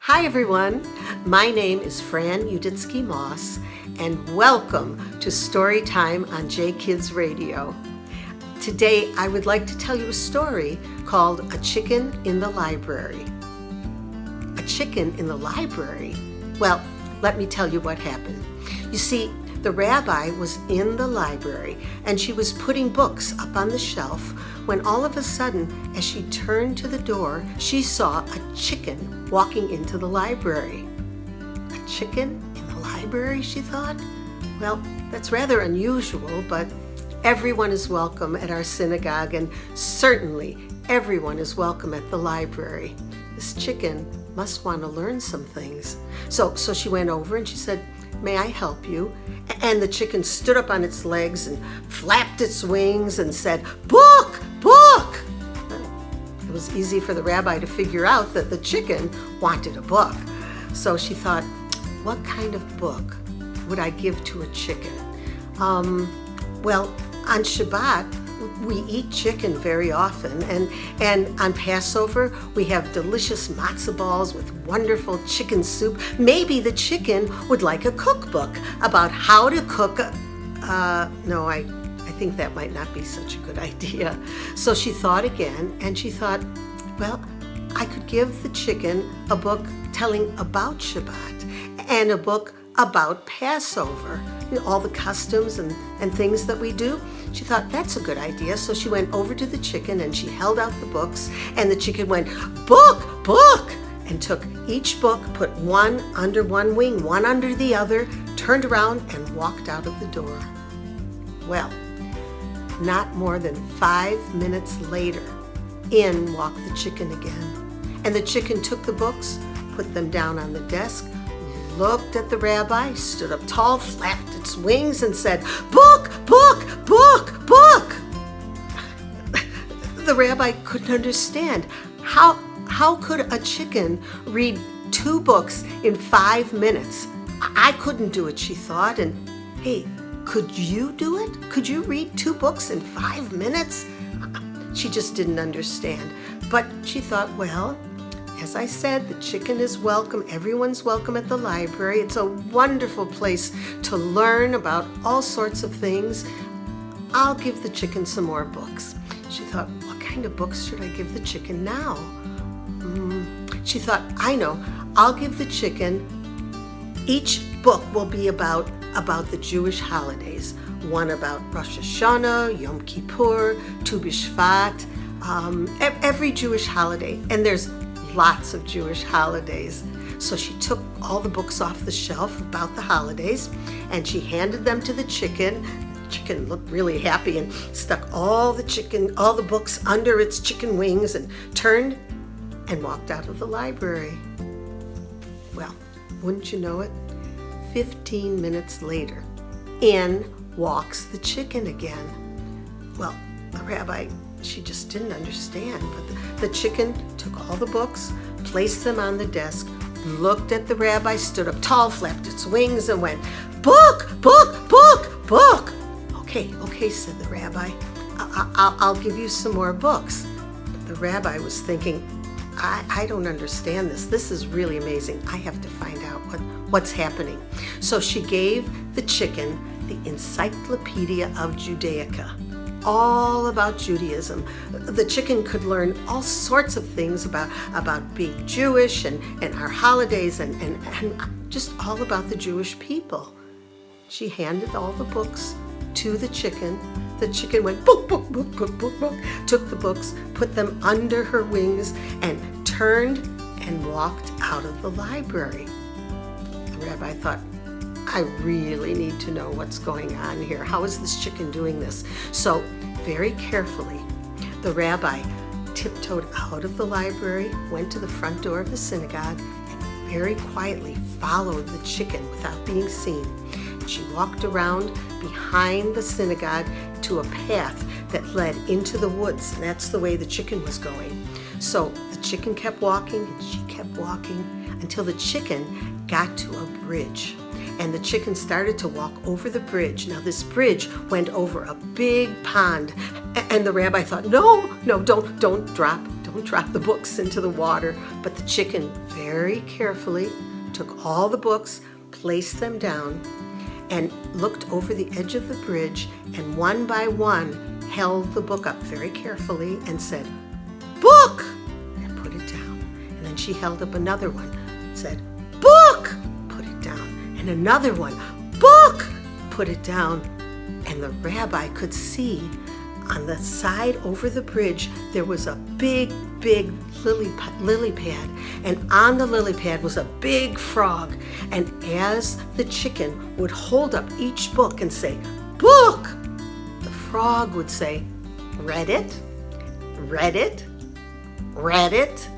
Hi everyone, my name is Fran Uditsky Moss and welcome to StoryTime on JKids Radio. Today I would like to tell you a story called A Chicken in the Library. A chicken in the library? Well, let me tell you what happened. You see, the rabbi was in the library and she was putting books up on the shelf when all of a sudden, as she turned to the door, she saw a chicken walking into the library. A chicken in the library, she thought? Well, that's rather unusual, but everyone is welcome at our synagogue, and certainly everyone is welcome at the library. This chicken must want to learn some things. So she went over and she said, "May I help you?" And the chicken stood up on its legs and flapped its wings and said, "Book, book!" It was easy for the rabbi to figure out that the chicken wanted a book. So she thought, what kind of book would I give to a chicken? Well, on Shabbat, we eat chicken very often, and on Passover, we have delicious matzah balls with wonderful chicken soup. Maybe the chicken would like a cookbook about how to cook I think that might not be such a good idea. So she thought again, and she thought, well, I could give the chicken a book telling about Shabbat and a book about Passover, all the customs and things that we do. She thought, that's a good idea. So she went over to the chicken and she held out the books, and the chicken went, "Book, book!" and took each book, put one under one wing, one under the other, turned around and walked out of the door. Well, not more than 5 minutes later, in walked the chicken again. And the chicken took the books, put them down on the desk, looked at the rabbi, stood up tall, flapped its wings, and said, "Book, book, book, book!" The rabbi couldn't understand. How could a chicken read 2 books in 5 minutes? I couldn't do it, she thought. And hey, could you do it? Could you read 2 books in 5 minutes? She just didn't understand. But she thought, well, as I said, the chicken is welcome. Everyone's welcome at the library. It's a wonderful place to learn about all sorts of things. I'll give the chicken some more books. She thought, what kind of books should I give the chicken now? She thought, I know, I'll give the chicken, each book will be about the Jewish holidays. One about Rosh Hashanah, Yom Kippur, Tu B'Shvat, every Jewish holiday. And there's lots of Jewish holidays. So she took all the books off the shelf about the holidays and she handed them to the chicken. The chicken looked really happy and stuck all the books under its chicken wings and turned and walked out of the library. Well, wouldn't you know it? 15 minutes later, in walks the chicken again. Well, the rabbi, she just didn't understand, but the chicken took all the books, placed them on the desk, looked at the rabbi, stood up tall, flapped its wings, and went, "Book, book, book, book!" Okay, said the rabbi. I'll give you some more books. But the rabbi was thinking, I don't understand this. This is really amazing. I have to find out what's happening. So she gave the chicken the Encyclopedia of Judaica, all about Judaism. The chicken could learn all sorts of things about being Jewish and our holidays and just all about the Jewish people. She handed all the books to the chicken. The chicken went book, book, book, book, book, book, took the books, put them under her wings, and turned and walked out of the library. The rabbi thought, I really need to know what's going on here. How is this chicken doing this? So very carefully, the rabbi tiptoed out of the library, went to the front door of the synagogue, and very quietly followed the chicken without being seen. She walked around behind the synagogue to a path that led into the woods, and that's the way the chicken was going. So the chicken kept walking, and she kept walking until the chicken got to a bridge. And the chicken started to walk over the bridge. Now this bridge went over a big pond, and the rabbi thought, no, don't drop don't drop the books into the water. But the chicken very carefully took all the books, placed them down, and looked over the edge of the bridge, and one by one held the book up very carefully and said, "Book!" and put it down. And then she held up another one, said, "Book!" put it down. And another one, "Book!" put it down. And the rabbi could see on the side over the bridge, there was a big lily pad. And on the lily pad was a big frog. And as the chicken would hold up each book and say, "Book!" the frog would say, "Read it, read it, read it,